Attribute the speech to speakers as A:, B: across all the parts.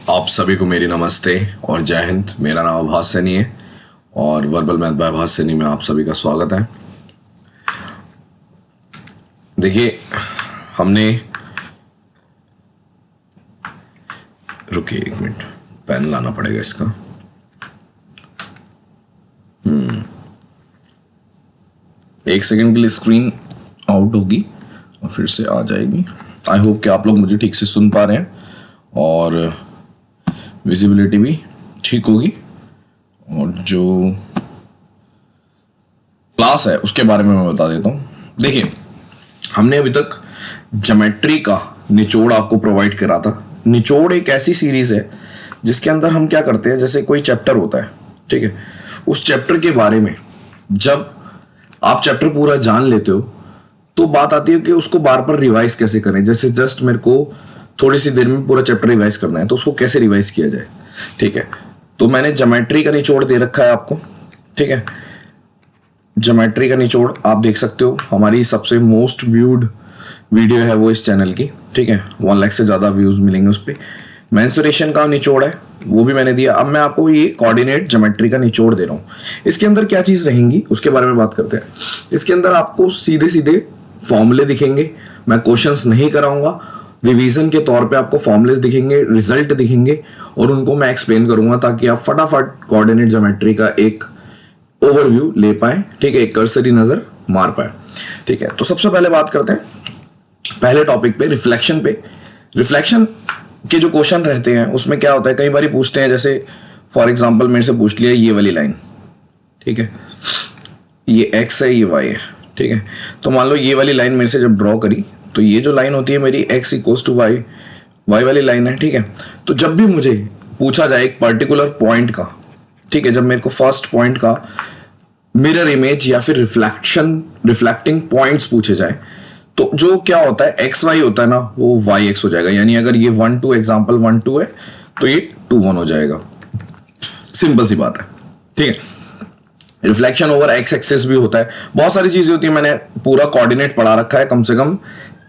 A: आप सभी को मेरी नमस्ते और जय हिंद। मेरा नाम आभास सैनी है और वर्बल मैथ बाय आभास सैनी में आप सभी का स्वागत है। देखिए, हमने रुकिए एक मिनट, पेन लाना पड़ेगा इसका। एक सेकंड के लिए स्क्रीन आउट होगी और फिर से आ जाएगी। आई होप कि आप लोग मुझे ठीक से सुन पा रहे हैं और विजिबिलिटी भी ठीक होगी। और जो क्लास है उसके बारे में मैं बता देता हूं। देखिए, हमने अभी तक ज्योमेट्री का निचोड़ आपको प्रोवाइड करा था। निचोड़ एक ऐसी सीरीज है जिसके अंदर हम क्या करते हैं, जैसे कोई चैप्टर होता है, ठीक है, उस चैप्टर के बारे में जब आप चैप्टर पूरा जान लेते हो तो बात आती है कि उसको बार बार रिवाइज कैसे करें। जैसे जस्ट मेरे को थोड़ी सी देर में पूरा चैप्टर रिवाइज करना है तो उसको कैसे रिवाइज किया जाए, ठीक है। तो मैंने ज्योमेट्री का निचोड़ दे रखा है आपको, ठीक है। ज्योमेट्री का निचोड़ आप देख सकते हो, हमारी सबसे मोस्ट व्यूड वीडियो है वो इस चैनल की, ठीक है। 1 लाख से ज्यादा व्यूज मिलेंगे उस पर। मेंसुरेशन का निचोड़ है वो भी मैंने दिया। अब मैं आपको ये कोऑर्डिनेट ज्योमेट्री का निचोड़ दे रहा हूँ। इसके अंदर क्या चीज रहेंगी उसके बारे में बात करते हैं। इसके अंदर आपको सीधे सीधे फॉर्मूले दिखेंगे, मैं क्वेश्चंस नहीं कराऊंगा। रिवीजन के तौर पे आपको फॉर्मूले दिखेंगे, रिजल्ट दिखेंगे और उनको मैं एक्सप्लेन करूंगा ताकि आप फटाफट कोऑर्डिनेट ज्योमेट्री का एक ओवरव्यू ले पाए, ठीक है, एक कर्सरी नजर मार पाए, ठीक है। तो सबसे पहले बात करते हैं पहले टॉपिक पे, रिफ्लेक्शन पे। रिफ्लेक्शन के जो क्वेश्चन रहते हैं उसमें क्या होता है, कई बार पूछते हैं, जैसे फॉर एग्जांपल मेरे से पूछ लिया ये वाली लाइन, ठीक है, ये x है ये y है, ठीक है। तो मान लो ये वाली लाइन मेरे से जब ड्रॉ करी तो ये जो लाइन होती है मेरी x equals to y, y वाली लाइन है, ठीक है। तो जब भी मुझे पूछा जाए एक पर्टिकुलर पॉइंट का, ठीक है, जब मेरे को फर्स्ट पॉइंट का मिरर इमेज या फिर रिफ्लेक्टिंग पॉइंट्स पूछे जाए तो जो क्या होता है एक्स वाई होता है ना, वो वाई एक्स हो जाएगा। यानी अगर ये 1 2 एग्जाम्पल 1 2 है तो ये 2 1 हो जाएगा। सिंपल सी बात है, ठीक है। रिफ्लेक्शन ओवर एक्स एक्सिस भी होता है, बहुत सारी चीजें होती है। मैंने पूरा कोऑर्डिनेट पढ़ा रखा है, कम से कम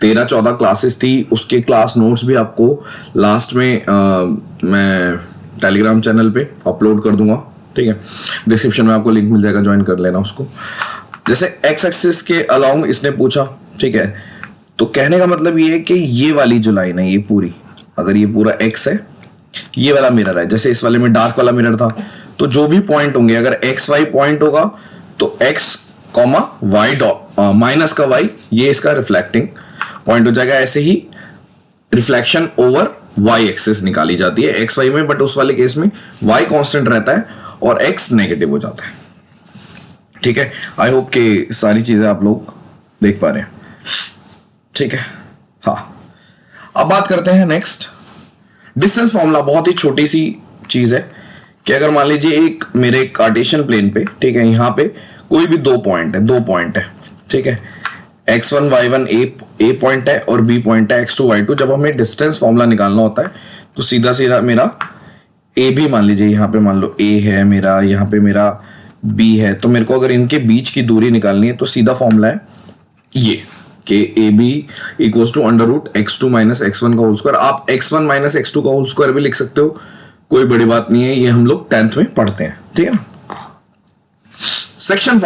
A: 13-14 क्लासेस थी, उसके क्लास नोट्स भी आपको लास्ट में मैं टेलीग्राम चैनल पे अपलोड कर दूंगा, ठीक है। डिस्क्रिप्शन में आपको लिंक मिल जाएगा, ज्वाइन कर लेना उसको। जैसे एक्स एक्सिस के अलोंग इसने पूछा, ठीक है, तो कहने का मतलब ये है कि ये वाली जो लाइन है ये पूरी, अगर ये पूरा एक्स है, ये वाला मिरर है, जैसे इस वाले में डार्क वाला मिरर था, तो जो भी पॉइंट होंगे, अगर एक्स वाई पॉइंट होगा तो x comma y dot minus का वाई, ये इसका रिफ्लेक्टिंग पॉइंट हो जाएगा। ऐसे ही रिफ्लेक्शन ओवर वाई एक्सिस निकाली जाती है एक्स वाई में, बट उस वाले केस में वाई कांस्टेंट रहता है और एक्स नेगेटिव हो जाता है, ठीक है। आई होप कि सारी चीजें आप लोग देख पा रहे हैं, ठीक है। हाँ, अब बात करते हैं नेक्स्ट डिस्टेंस फॉर्मूला। बहुत ही छोटी सी चीज है कि अगर मान लीजिए एक मेरे कार्टेशियन प्लेन पे, ठीक है, यहां पे कोई भी दो पॉइंट है, ठीक है, x1 y1 ए पॉइंट है और b पॉइंट है x2 y2। जब हमें डिस्टेंस फॉर्मूला निकालना होता है तो सीधा सीधा मेरा ए भी मान लीजिए, यहां पे मान लो a है मेरा, यहां पे मेरा b है, तो मेरे को अगर इनके बीच की दूरी निकालनी है तो सीधा फॉर्मूला है ये कि a b equals to under root x2 minus x1 का होल स्क्वायर। आप x1 माइनस x2 का होल स्क्वायर भी लिख सकते हो, कोई बड़ी बात नहीं है, ये हम लोग 10th में पढ़ते हैं, ठीक है ना। सेक्शन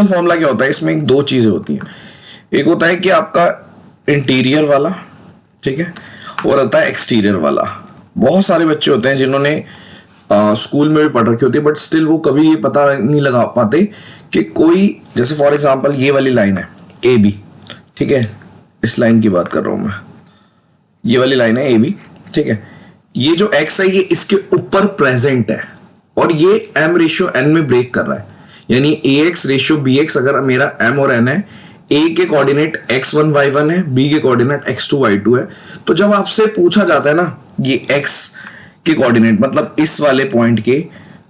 A: फॉर्मूला क्या होता है, इसमें दो चीजें होती हैं। एक होता है कि आपका इंटीरियर वाला, ठीक है, और होता है एक्सटीरियर वाला। बहुत सारे बच्चे होते हैं जिन्होंने स्कूल में भी पढ़ रखी होती है, बट स्टिल वो कभी ये पता नहीं लगा पाते कि कोई, जैसे फॉर एग्जांपल ये वाली लाइन है ए बी, ठीक है, इस लाइन की बात कर रहा हूं मैं, ये वाली लाइन है ए बी, ठीक है। ये जो एक्स है ये इसके ऊपर प्रेजेंट है और ये एम रेशियो एन में ब्रेक कर रहा है, यानी ए एक्स रेशियो बी एक्स। अगर मेरा एम और एन है, ए के कोऑर्डिनेट x1 y1 है, बी के कोऑर्डिनेट x2 y2 है, तो जब आपसे पूछा जाता है ना ये x के कोऑर्डिनेट, मतलब इस वाले पॉइंट के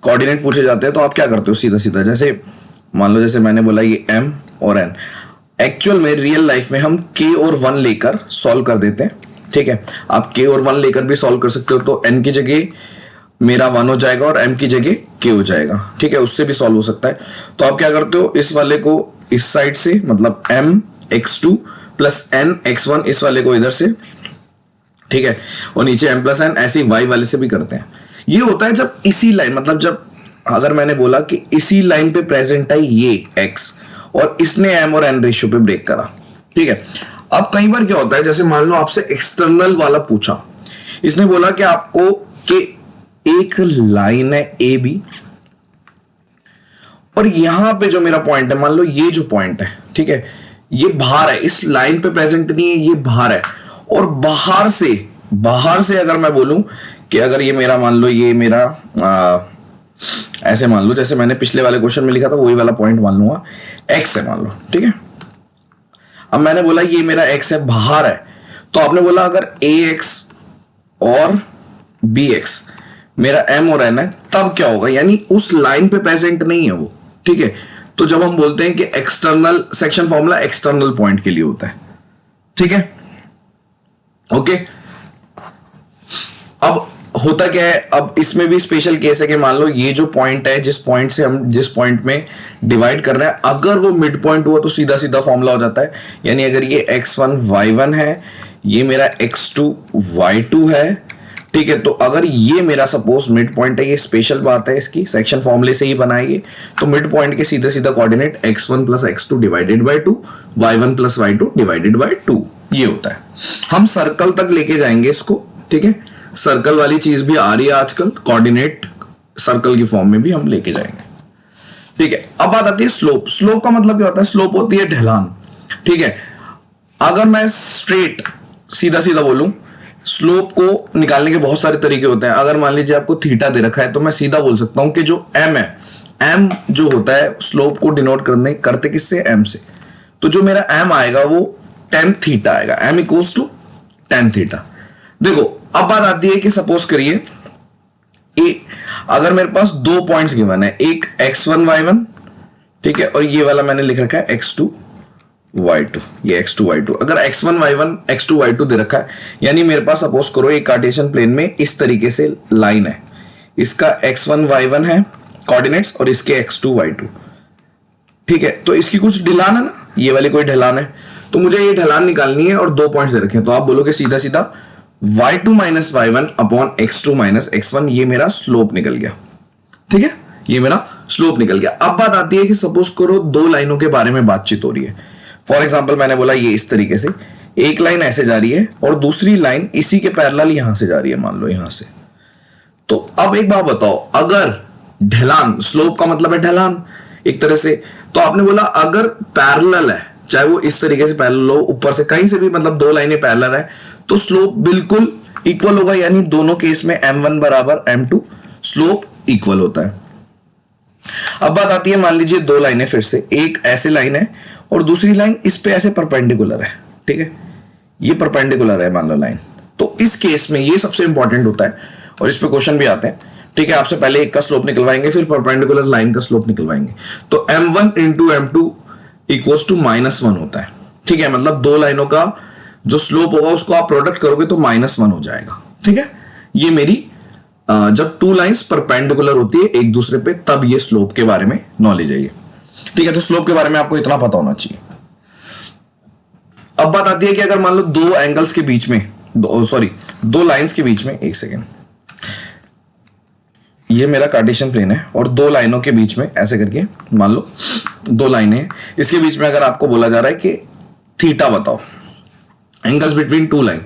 A: कोऑर्डिनेट पूछे जाते हैं, तो आप क्या करते हो, सीधा सीधा, जैसे मान लो जैसे मैंने बोला ये m और n, एक्चुअल में रियल लाइफ में हम k और 1 लेकर सॉल्व कर देते हैं, ठीक है। आप k और 1 लेकर भी सॉल्व कर सकते हो, तो n की जगह मेरा 1 हो जाएगा और m की जगह k हो जाएगा, ठीक है, उससे भी सॉल्व हो सकता है। तो आप क्या करते हो, इस वाले को इस साइड से, मतलब m x2 plus n x1 इस वाले को इधर से, ठीक है, और नीचे m प्लस n, ऐसे ही y वाले से भी करते हैं। ये होता है जब इसी लाइन, मतलब जब अगर मैंने बोला कि इसी लाइन पे प्रेजेंट है ये x और इसने m और n रेशियो पे ब्रेक करा, ठीक है। अब कई बार क्या होता है, जैसे मान लो आपसे एक्सटर्नल वाला पूछा, इसने बोला कि आपको कि एक लाइन है ए बी और यहां पे जो मेरा पॉइंट है, मान लो ये जो पॉइंट है, ठीक है, ये बाहर है, इस लाइन पे प्रेजेंट नहीं है, ये बाहर है। और बाहर से अगर मैं बोलूं कि अगर ये मेरा, मान लो ये मेरा ऐसे मान लो जैसे मैंने पिछले वाले क्वेश्चन में लिखा था, वही वाला पॉइंट मान लूंगा एक्स है, मान लो, ठीक है। अब मैंने बोला ये मेरा एक्स है, बाहर है, तो आपने बोला अगर ए एक्स और बी एक्स मेरा एम और एन है, तब क्या होगा, यानी उस लाइन पे प्रेजेंट नहीं है वो, ठीक है। तो जब हम बोलते हैं कि external section formula external point के लिए होता है, ठीक है, ओके। अब होता क्या है, अब इसमें भी स्पेशल केस है कि मान लो ये जो पॉइंट है, जिस पॉइंट से हम जिस पॉइंट में डिवाइड कर रहे हैं, अगर वो मिड पॉइंट हुआ तो सीधा सीधा फॉर्मूला हो जाता है। यानी अगर ये x1 y1 है, ये मेरा x2 y2 है, ठीक है, तो अगर ये मेरा सपोज मिड पॉइंट है, ये स्पेशल बात है, इसकी सेक्शन फॉर्मूले से ही बनाएंगे, तो मिड पॉइंट के सीधे सीधा coordinate x1 plus x2 divided by 2, y1 plus y2 divided by 2, ये होता है। हम सर्कल तक लेके जाएंगे इसको, ठीक है, सर्कल वाली चीज भी आ रही है आजकल, कोऑर्डिनेट सर्कल की फॉर्म में भी हम लेके जाएंगे, ठीक है। अब बात आती है स्लोप। स्लोप का मतलब क्या होता है, स्लोप होती है ढलान, ठीक है। अगर मैं स्ट्रेट सीधा सीधा बोलूं, स्लोप को निकालने के बहुत सारे तरीके होते हैं। अगर मान लीजिए आपको थीटा दे रखा है, तो मैं सीधा बोल सकता हूं कि जो एम है, एम जो होता है स्लोप को डिनोट करते किससे, एम से। तो जो मेरा एम आएगा वो tan थीटा आएगा, m equals to tan theta. देखो अब बात आती है कि सपोज करिए अगर मेरे पास दो पॉइंट्स गिवन है, एक x1 y1, ठीक है, और ये वाला मैंने लिख रखा है x2 y2, ये x2 y2। अगर x1 y1 x2 y2 दे रखा है, यानी मेरे पास सपोज करो एक कार्टेशियन प्लेन में इस तरीके से लाइन है, इसका x1 y1 है कोऑर्डिनेट्स और इसके x2 y2, ठीक है। तो इसकी कुछ ढलान है ना, ये वाली कोई ढलान है, तो मुझे ये ढलान निकालनी है और दो पॉइंट्स दे रखे हैं। तो आप बोलोगे सीधा सीधा y2 minus y1 upon x2 minus x1, ये मेरा स्लोप निकल गया, ठीक है, ये मेरा स्लोप निकल गया। अब बात आती है कि सपोज करो दो लाइनों के बारे में बातचीत हो रही है। फॉर एग्जाम्पल मैंने बोला ये इस तरीके से एक लाइन ऐसे जा रही है और दूसरी लाइन इसी के पैरेलल यहां से जा रही है, मान लो यहां से। तो अब एक बात बताओ, अगर ढलान, स्लोप का मतलब है ढलान एक तरह से, तो आपने बोला अगर पैरेलल है, चाहे वो इस तरीके से पैरेलल हो, ऊपर से कहीं से भी, मतलब दो लाइनें पैरेलल है, तो स्लोप बिल्कुल इक्वल होगा। यानी दोनों केस में m1 बराबर m2, स्लोप इक्वल होता है। अब बात आती है, मान लीजिए दो लाइनें, फिर से एक ऐसे लाइन है और दूसरी लाइन इस पे ऐसे परपेंडिकुलर है, ठीक है, ये परपेंडिकुलर है मान लो लाइन। तो इस केस में ये सबसे इंपॉर्टेंट होता है और इस पे क्वेश्चन भी आते हैं, ठीक है। आपसे पहले एक का स्लोप निकलवाएंगे, फिर परपेंडिकुलर लाइन का स्लोप निकलवाएंगे। तो m1 into m2 equals to -1 होता है, ठीक है। मतलब दो लाइनों का जो स्लोप होगा उसको आप प्रोडक्ट करोगे तो -1 हो जाएगा, ठीक है। ये मेरी जब टू लाइंस परपेंडिकुलर होती है एक दूसरे पे, तब ये स्लोप के बारे में नॉलेज है ये, ठीक है। तो स्लोप के बारे में आपको इतना पता होना चाहिए। अब बात आती है कि अगर मान लो दो एंगल्स के बीच में, दो लाइंस के बीच में, एक सेकेंड, ये मेरा कार्टेशियन प्लेन है और दो लाइनों के बीच में ऐसे करके मान लो दो लाइनें हैं, इसके बीच में अगर आपको बोला जा रहा है कि थीटा बताओ, एंगल्स बिटवीन टू लाइन,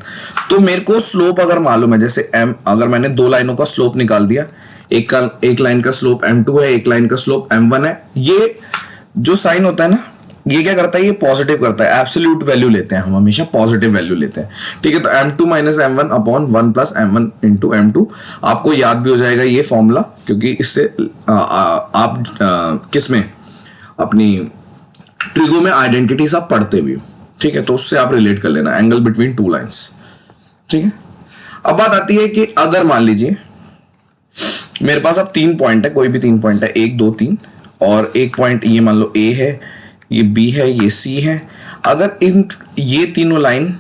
A: तो मेरे को स्लोप अगर मालूम है, जैसे m, अगर मैंने दो लाइनों का स्लोप निकाल दिया, एक लाइन का स्लोप m2 है, एक लाइन का स्लोप m1 है, ये जो साइन होता है ना, ये क्या करता है, ये पॉजिटिव करता है, एब्सोल्यूट वैल्यू लेते हैं हम, हमेशा पॉजिटिव वैल्यू लेते हैं, ठीक है। तो m2 minus m1 upon 1 plus m1 into m2, आपको याद भी हो जाएगा ये फॉर्मूला, क्योंकि इससे आप किसमें, अपनी ट्रिगो में आइडेंटिटीज आप पढ़ते भी हो, ठीक है। तो उससे आप रिलेट कर लेना, एंगल बिटवीन टू लाइंस, ठीक है। अब बात आती है कि अगर मान लीजिए मेरे पास अब 3 पॉइंट है, कोई भी 3 पॉइंट है, 1 2 3, और एक पॉइंट ये मान लो A है, ये B है, ये C है। अगर ये तीनों लाइन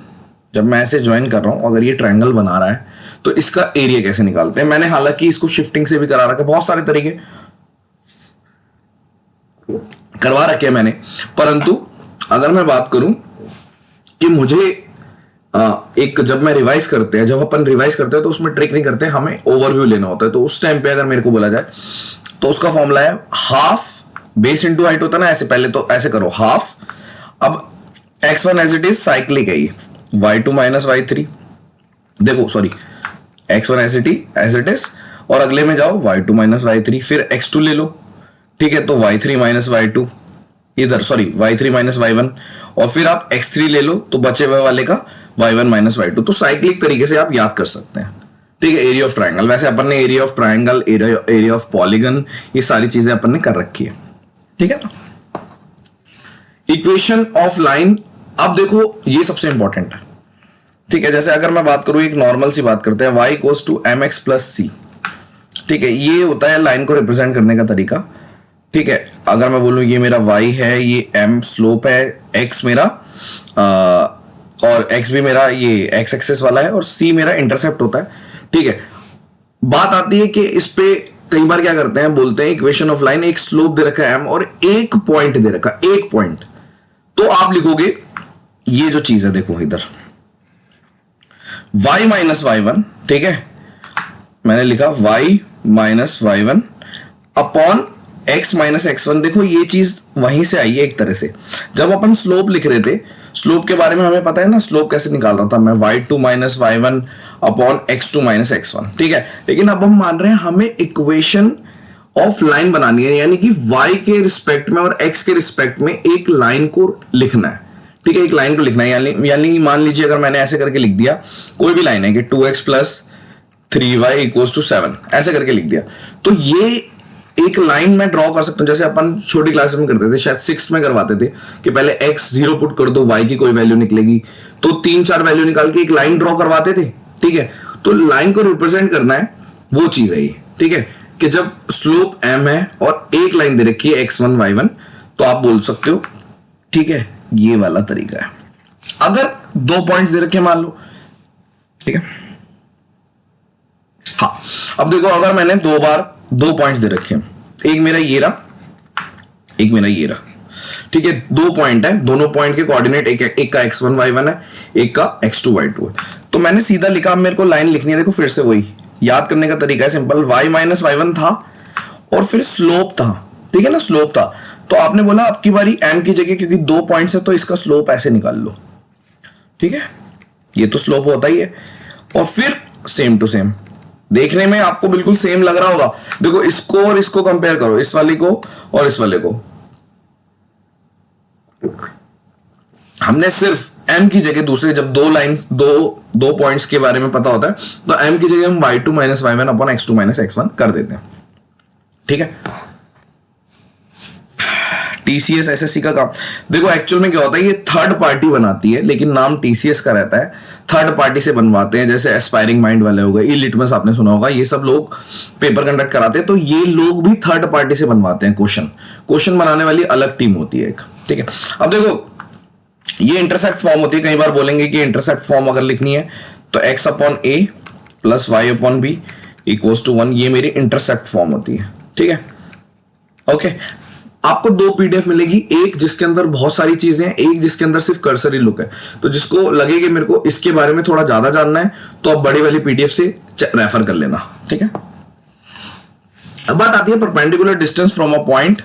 A: जब मैं ऐसे ज्वाइन कर रहा हूं, अगर ये ट्रायंगल बना रहा है, तो इसका एरिया कैसे निकालते हैं। मैंने हालांकि इसको शिफ्टिंग से भी करा रखा है, बहुत सारे तरीके करवा रखे हैं मैंने, परंतु अगर मैं बात करूं कि मुझे एक जब मैं रिवाइज करते हैं, जब अपन रिवाइज करते हैं तो उसमें ट्रिक नहीं करते, हमें ओवरव्यू लेना होता है। तो उस टाइम पे अगर मेरे को बोला जाए तो उसका फॉर्मूला है हाफ बेस इंटू हाइट होता है ना, ऐसे पहले तो ऐसे करो हाफ, अब x1 as it is cyclic है ये, y2 माइनस y3, देखो sorry x1 as it is और अगले में जाओ y2 माइनस y3, फिर x2 ले लो, ठीक है, तो y3 माइनस y2 इधर, सॉरी y3 माइनस y1, और फिर आप x3 ले लो तो बचे हुए वाले का y1 माइनस y2। तो साइक्लिक तरीके से आप याद कर सकते हैं, ठीक है। एरिया ऑफ ट्राइंगल, वैसे अपन ने area of triangle, area of polygon, ये सारी चीजें अपन ने कर रखी है, ठीक है। इक्वेशन ऑफ लाइन, अब देखो ये सबसे इंपॉर्टेंट है, ठीक है। जैसे अगर मैं बात करूं, एक नॉर्मल सी बात करते हैं, y equals to mx plus c, ठीक है, ये होता है लाइन को रिप्रेजेंट करने का तरीका, ठीक है। अगर मैं बोलूं ये मेरा y है, ये m स्लोप है, x मेरा और x भी मेरा ये x एक्सिस वाला है, और c मेरा इंटरसेप्ट होता है, ठीक है। बात आती है कि इस पे कई बार क्या करते हैं, बोलते हैं इक्वेशन ऑफ लाइन, एक स्लोप दे रखा है m और एक पॉइंट दे रखा है, एक पॉइंट, तो आप लिखोगे ये जो चीज है, देखो इधर y माइनस y1, ठीक है, मैंने लिखा y minus y1 upon x minus x1, देखो ये चीज वहीं से आई है एक तरह से। जब अपन स्लोप लिख रहे थे, स्लोप के बारे में हमें पता है ना, स्लोप कैसे निकाल रहा था मैं, y2 minus y1 upon x2 minus x1, ठीक है। लेकिन अब हम मान रहे हैं हमें इक्वेशन ऑफ लाइन बनानी है, यानी कि y के रिस्पेक्ट में और x के रिस्पेक्ट में एक लाइन को लिखना है, ठीक है, एक लाइन को लिखना है। यानी मान लीजिए अगर मैंने ऐसे करके लिख दिया, कोई भी लाइन है कि 2x plus 3y equals to 7, ऐसे करके लिख दिया, तो ये एक लाइन में ड्रॉ कर सकता हूं, जैसे अपन छोटी क्लास में करते थे, शायद 6 में करवाते थे कि पहले x 0 पुट कर दो, y की कोई वैल्यू निकलेगी, तो 3-4 वैल्यू निकाल के एक लाइन ड्रॉ करवाते थे, ठीक है। तो लाइन को रिप्रेजेंट करना है, वो चीज है ये, ठीक है, कि जब स्लोप m है और एक लाइन दे रखी है x1 y1, तो आप बोल सकते हो, ठीक है, ये वाला तरीका है। अगर 2 पॉइंट्स दे रखे मान लो, ठीक है, हाँ, अब देखो अगर मैंने 2 पॉइंट्स दे रखे हैं, एक मेरा ये रहा, एक मेरा ये रहा, ठीक है, 2 पॉइंट है, दोनों पॉइंट के कोऑर्डिनेट एक का x1 y1 है, एक का x2 y2 है, तो मैंने सीधा लिखा, अब मेरे को लाइन लिखनी है, देखो फिर से वही याद करने का तरीका है सिंपल, y माइनस y1 था और फिर स्लोप था, ठीक है ना, स्लोप था, तो आपने बोला अब की बारी m की जगह, क्योंकि 2 पॉइंट्स है तो इसका स्लोप ऐसे निकाल लो, ठीक है, ये तो स्लोप होता ही है, और फिर सेम टू सेम, देखने में आपको बिल्कुल सेम लग रहा होगा, देखो इसको और इसको कंपेयर करो, इस वाले को और इस वाले को, हमने सिर्फ m की जगह दूसरे, जब 2 लाइंस दो पॉइंट्स के बारे में पता होता है तो m की जगह हम y2 minus y1 upon x2 minus x1 कर देते हैं, ठीक है। टीसीएस एसएससी का काम, देखो एक्चुअल में क्या होता है, ये थर्ड पार्टी बनाती है, लेकिन नाम टीसीएस का रहता है, थर्ड पार्टी से बनवाते हैं, जैसे एस्पायरिंग माइंड वाले हो गए, ई-लिटमस आपने सुना होगा, ये सब लोग पेपर कंडक्ट कराते हैं, तो ये लोग भी थर्ड पार्टी से बनवाते हैं क्वेश्चन बनाने वाली अलग टीम होती है एक, ठीक है। अब देखो ये इंटरसेप्ट फॉर्म होती है, कई बार बोलेंगे कि इंटरसेप्ट फॉर्म अगर लिखनी है तो x upon a plus y upon b equals to 1, ये मेरी इंटरसेप्ट फॉर्म होती है, ठीक है, ओके। आपको 2 पीडीएफ मिलेगी, एक जिसके अंदर बहुत सारी चीजें हैं, एक जिसके अंदर सिर्फ कर्सरी लुक है, तो जिसको लगे कि मेरे को इसके बारे में थोड़ा ज्यादा जानना है तो आप बड़ी वाली पीडीएफ से रेफर कर लेना, ठीक है। अब बात आती है perpendicular distance from a point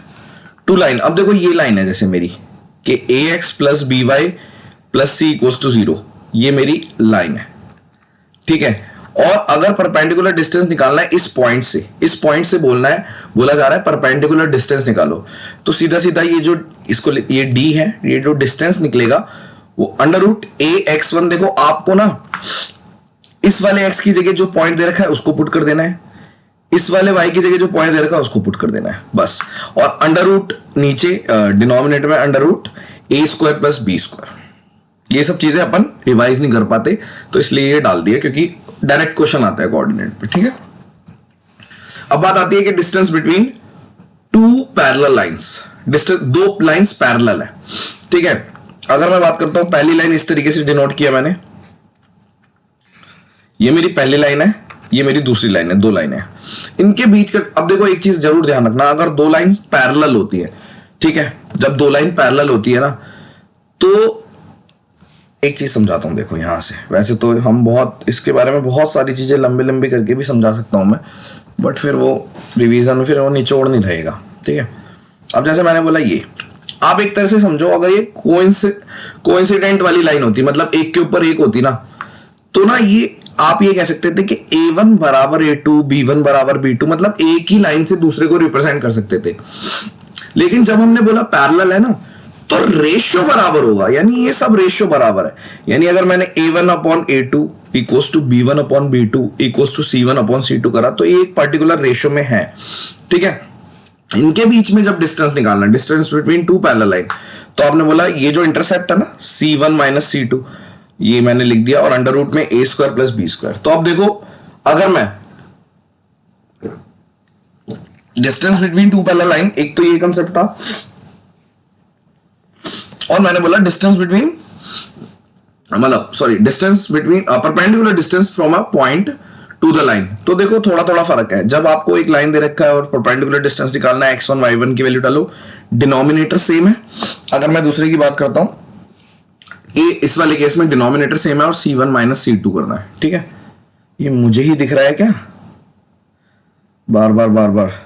A: to line. अब देखो ये लाइन है जैसे मेरी कि ax plus b y plus c equals to 0, ये मेरी लाइन है, ठीक है। और अगर परपेंडिकुलर डिस्टेंस निकालना है इस पॉइंट से बोला जा रहा है परपेंडिकुलर डिस्टेंस निकालो, तो सीधा सीधा ये जो इसको ये d है, ये जो डिस्टेंस निकलेगा वो अंडर रूट ax1, देखो आपको ना इस वाले x की जगह जो पॉइंट दे रखा है उसको पुट कर देना है, इस वाले y की जगह जो पॉइंट दे रखा है उसको पुट कर देना है बस, और अंडर रूट नीचे डिनोमिनेटर में under root a square plus b square, ये सब चीजें अपन रिवाइज नहीं कर पाते तो इसलिए ये डाल दिया, क्योंकि डायरेक्ट क्वेश्चन आता है कोऑर्डिनेट पे, ठीक है। अब बात आती है कि distance between 2 parallel lines, distance 2 lines parallel है, ठीक है। अगर मैं बात करता हूं, पहली लाइन इस तरीके से डिनोट किया मैंने, ये मेरी पहली लाइन है, ये मेरी दूसरी लाइन है, 2 लाइन है, इनके बीच का, अब देखो एक चीज जरूर ध्यान रखना, अगर 2 लाइन पैरेलल होती है, ठीक है, जब 2 लाइन पैरेलल होती है ना, तो एक चीज समझाता हूँ, देखो यहां से, वैसे तो हम बहुत इसके बारे में बहुत सारी चीजें लंबी लंबी करके भी समझा सकता हूँ मैं, बट फिर वो रिवीजन में फिर वो निचोड़ नहीं रहेगा, ठीक है। अब जैसे मैंने बोला, ये आप एक तरह से समझो, अगर ये कोइंसिडेंट वाली लाइन होती, मतलब एक के ऊपर एक होती ना, तो ना ये आप ये कह सकते थे कि A1 बराबर A2, B1 बराबर B2, मतलब एक ही लाइन से दूसरे को रिप्रेजेंट कर सकते थे। लेकिन जब हमने बोला पैरेलल है ना, तो रेशियो बराबर होगा, यानी ये सब रेशियो बराबर है। यानी अगर मैंने A1 upon A2 equals to B1 upon B2 equals to C1 upon C2 करा, तो ये एक पर्टिकुलर रेशियो में है, ठीक है। इनके बीच में जब डिस्टेंस निकालना, distance between two parallel line, तो आपने बोला ये जो इंटरसेप्ट है ना C1 माइनस C2, ये मैंने लिख दिया, और अंडर रूट में A square plus B square. तो अब देखो, अगर मैं distance between two parallel line, एक तो ये कंसेप्ट था, और मैंने बोला डिस्टेंस बिटवीन, मतलब sorry, distance between perpendicular distance from a point to the line. तो देखो थोड़ा थोड़ा फर्क है, जब आपको एक लाइन दे रखा है और परपेंडिकुलर डिस्टेंस निकालना है, x1 y1 की वैल्यू डालो, डिनोमिनेटर सेम है। अगर मैं दूसरे की बात करता हूं, इस वाले केस में डिनोमिनेटर सेम है और C1 माइनस C2 करना है, ठीक है। ये मुझे ही दिख रहा है क्या, बार बार बार बार?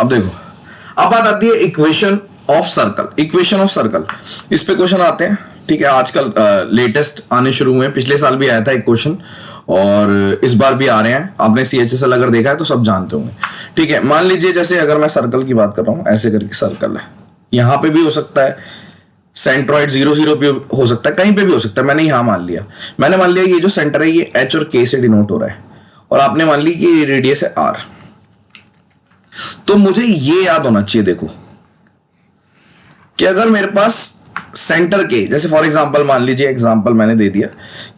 A: अब देखो, अब बात आती है equation of circle. Equation of circle, इस पे क्वेश्चन आते हैं, ठीक है। आजकल लेटेस्ट आने शुरू हुए हैं, पिछले साल भी आया था एक क्वेश्चन, और इस बार भी आ रहे हैं। आपने CHSL अगर देखा है तो सब जानते होंगे, ठीक है। मान लीजिए जैसे अगर मैं सर्कल की बात कर रहा हूं, ऐसे करके सर्कल है, यहां पे भी हो सकता है, सेंट्रॉइड 0 0 पे हो सकता है, कहीं पे भी हो सकता है। मैंने यहां मान लिया, ये जो सेंटर है ये H और K से डिनोट हो रहा है, और आपने मान ली कि रेडियस है R। तो मुझे ये याद होना चाहिए, देखो, कि अगर मेरे पास सेंटर के, जैसे फॉर एग्जांपल मान लीजिए, एग्जांपल मैंने दे दिया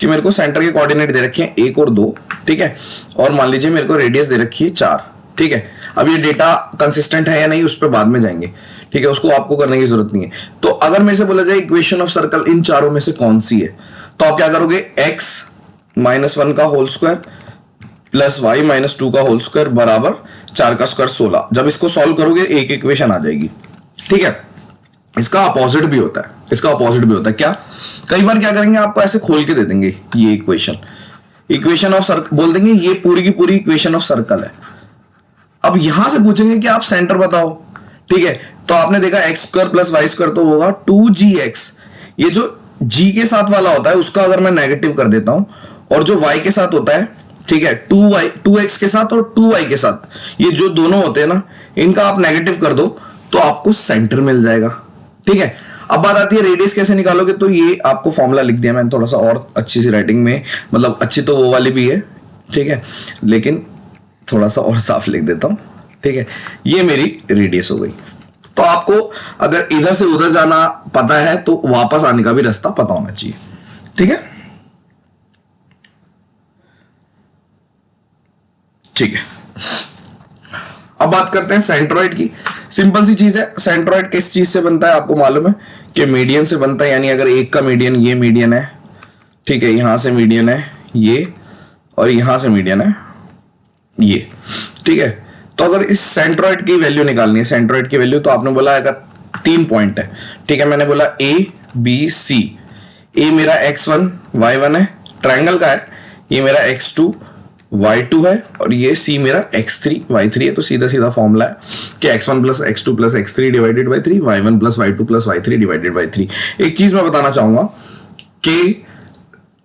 A: कि मेरे को सेंटर के कोऑर्डिनेट दे रखे हैं 1 और 2, ठीक है, और मान लीजिए मेरे को रेडियस दे रखी है 4, ठीक है। अब ये डेटा कंसिस्टेंट है या नहीं उस पर बाद में जाएंगे, ठीक है, उसको आपको करने की जरूरत नहीं है। तो अगर मेरे से बोला जाए इक्वेशन ऑफ सर्कल इन चारों में से कौन सी है, तो आप क्या करोगे, x माइनस 1 का whole square plus y minus 2 का होल स्क्वायर बराबर 4 का स्क्वायर 16। जब इसको सॉल्व करोगे एक इक्वेशन आ जाएगी, ठीक है। इसका अपोजिट भी होता है, इसका अपोजिट भी होता है। क्या, कई बार क्या करेंगे, आपको ऐसे खोल के दे देंगे ये इक्वेशन ऑफ सर्कल, बोल देंगे ये पूरी की पूरी इक्वेशन ऑफ सर्कल है। अब यहां से पूछेंगे कि आप सेंटर बताओ, ठीक है। तो आपने देखा x square plus y square तो होगा 2gx। ये जो g के साथ वाला होता है उसका अगर मैं नेगेटिव कर देता हूं, और जो y के साथ होता है, ठीक है, 2x के साथ और 2y के साथ, ये जो दोनों होते हैं ना, इनका आप नेगेटिव कर दो तो आपको सेंटर मिल जाएगा, ठीक है। अब बात आती है रेडियस कैसे निकालोगे, तो ये आपको फॉर्मूला लिख दिया मैंने, थोड़ा सा और अच्छी सी राइटिंग में, मतलब अच्छी तो वो वाली भी है, ठीक है, लेकिन थोड़ा सा और साफ लिख देता हूं, ठीक है। ये मेरी रेडियस हो गई। तो आपको अगर इधर से उधर जाना पता है तो वापस आने का भी रास्ता पता होना चाहिए, ठीक है, ठीक है। अब बात करते हैं सेंट्रॉइड की। सिंपल सी चीज है, सेंट्रॉइड किस चीज से बनता है आपको मालूम है, कि मीडियन से बनता है। यानी अगर एक का मीडियन, ये मीडियन है, ठीक है, यहां से मीडियन है ये, और यहां से मीडियन है ये, ठीक है। तो अगर इस सेंट्रॉइड की वैल्यू निकालनी है, सेंट्रॉइड की वैल्यू, तो आपने बोला अगर 3 पॉइंट है, ठीक है, मैंने बोला A B C। A मेरा x1 y1 है, ट्रायंगल का है, ये मेरा x2 y2 है, और ये C मेरा x3 y3 है। तो सीधा सीधा फॉर्मूला है कि x1 plus x2 plus x3 divided by 3, y1 plus y2 plus y3 divided by 3। एक चीज मैं बताना चाहूंगा कि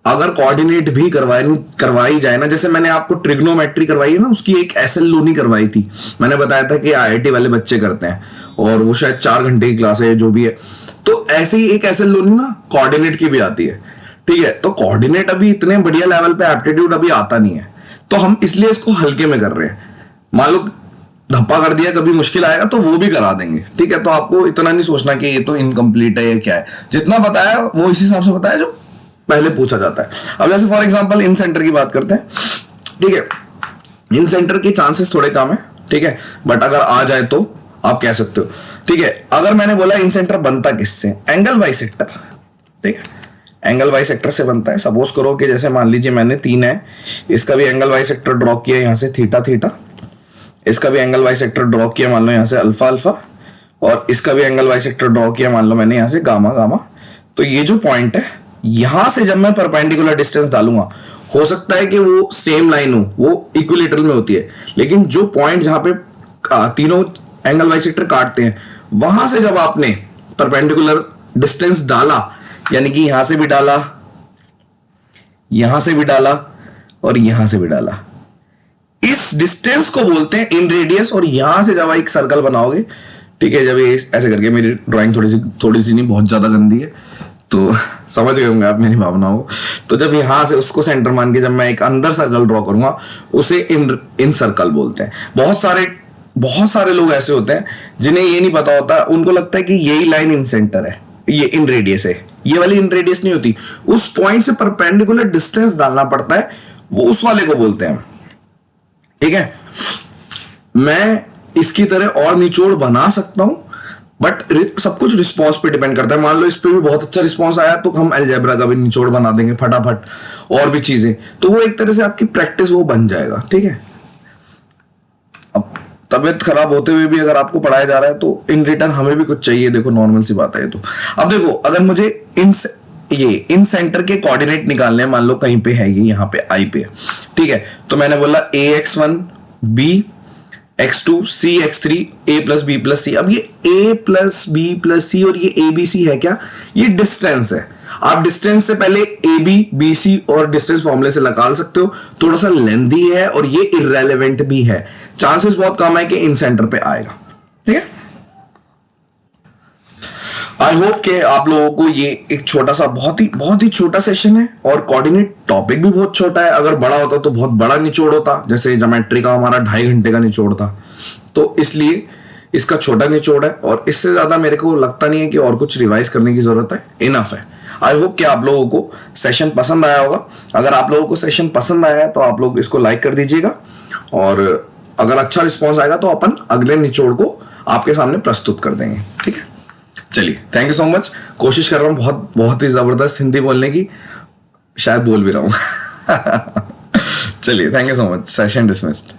A: अगर कोऑर्डिनेट भी करवाई जाए ना, जैसे मैंने आपको ट्रिग्नोमेट्री करवाई है ना, उसकी एक एसएल लोनी करवाई थी, मैंने बताया था कि आईआईटी वाले बच्चे करते हैं, और वो शायद 4 घंटे की क्लास है जो भी है। तो ऐसे ही एक एसएल लोनी ना कोऑर्डिनेट की भी आती है, ठीक है। तो कोऑर्डिनेट अभी इतने बढ़िया लेवल पे एप्टीट्यूड अभी आता नहीं है, तो हम इसलिए इसको हल्के में कर रहे हैं। मान लो धप्पा कर दिया, कभी मुश्किल आएगा तो वो भी करा देंगे, ठीक है। तो आपको इतना नहीं सोचना कि ये तो इनकम्प्लीट है या क्या है, जितना बताया वो इस हिसाब से बताया जो पहले पूछा जाता है। अब जैसे फॉर एग्जांपल इन सेंटर की बात करते हैं, ठीक है, इन सेंटर के चांसेस थोड़े कम है, ठीक है, बट अगर आ जाए तो आप कह सकते हो, ठीक है। अगर मैंने बोला इन सेंटर बनता किससे, एंगल बाइसेक्टर, ठीक है, एंगल बाइसेक्टर से बनता है। सपोज करो कि जैसे मान लीजिए मैंने 3 है, इसका भी एंगल बाइसेक्टर ड्रॉ किया यहां से थीटा थीटा, इसका भी एंगल बाइसेक्टर ड्रॉ किया मान लो यहां से अल्फा अल्फा, और इसका भी एंगल बाइसेक्टर ड्रॉ किया, मान लो मैंने यहां से गामा गामा। तो ये जो पॉइंट है, यहां से जब मैं परपेंडिकुलर डिस्टेंस डालूंगा, हो सकता है कि वो सेम लाइन हो, वो इक्विलेटरल में होती है, लेकिन जो पॉइंट जहां पे तीनों एंगल बाइसेक्टर काटते हैं, वहां से जब आपने परपेंडिकुलर डिस्टेंस डाला, यानी कि यहां से भी डाला, यहां से भी डाला और यहां से भी डाला, इस डिस्टेंस को बोलते हैं इन रेडियस। और यहां से जब एक सर्कल बनाओगे, ठीक है, जब ये ऐसे करके, मेरी ड्राइंग थोड़ी सी नहीं, बहुत ज्यादा गंदी है, तो समझ गए होंगे आप मेरी भावनाओं को। तो जब यहां से उसको सेंटर मान के जब मैं एक अंदर सर्कल ड्रॉ करूंगा, उसे इन सर्कल बोलते हैं। बहुत सारे लोग ऐसे होते हैं जिन्हें ये नहीं पता होता, उनको लगता है कि यही लाइन इन सेंटर है, ये इन रेडियस है। ये वाली इन रेडियस नहीं होती, उस पॉइंट से परपेंडिकुलर डिस्टेंस डालना पड़ता है, वो उस वाले को बोलते हैं। ठीक है, मैं इसकी तरह और निचोड़ बना सकता हूं, बट सब कुछ रिस्पॉन्स पे डिपेंड करता है। मान लो इस पे भी बहुत अच्छा रिस्पॉन्स आया, तो हम अलजेब्रा का भी निचोड़ बना देंगे फटाफट, और भी चीजें। तो वो एक तरह से आपकी प्रैक्टिस वो बन जाएगा। ठीक है, अब तबियत खराब होते हुए भी अगर आपको पढ़ाया जा रहा है, तो इन रिटर्न हमें भी कुछ चाहिए। देखो नॉर्मल सी बात है। तो अब देखो, अगर मुझे इन सेंटर के कोऑर्डिनेट निकालने हैं, मान लो कहीं पे है ये, यहाँ पे आई पे, ठीक है, तो मैंने बोला ax1 b x2 c x3 a plus B plus C. अब ये a plus B plus C और ये a b c है क्या? ये डिस्टेंस है। आप डिस्टेंस से पहले ए बी बी सी और डिस्टेंस फॉर्मूले से निकाल सकते हो। थोड़ा सा लेंथी है और ये इररेलेवेंट भी है, चांसेस बहुत कम है कि इन सेंटर पे आएगा। ठीक है, आई होप कि आप लोगों को ये एक छोटा सा बहुत ही छोटा सेशन है, और कोऑर्डिनेट टॉपिक भी बहुत छोटा है। अगर बड़ा होता तो बहुत बड़ा निचोड़ होता, जैसे ज्योमेट्री का हमारा 2.5 घंटे का निचोड़ था, तो इसलिए इसका छोटा निचोड़ है। और इससे ज्यादा मेरे को लगता नहीं है कि और कुछ रिवाइज करने की जरूरत है, इनफ है। आई होप कि आप लोगों को सेशन पसंद आया होगा। अगर आप लोगों को सेशन पसंद आया है तो आप लोग इसको लाइक कर दीजिएगा, और अगर अच्छा रिस्पॉन्स आएगा तो अपन अगले निचोड़ को आपके सामने प्रस्तुत कर देंगे। ठीक है, चलिए, थैंक यू सो मच। कोशिश कर रहा हूँ बहुत ही जबरदस्त हिंदी बोलने की, शायद बोल भी रहा हूँ। चलिए, thank you so much. Session dismissed.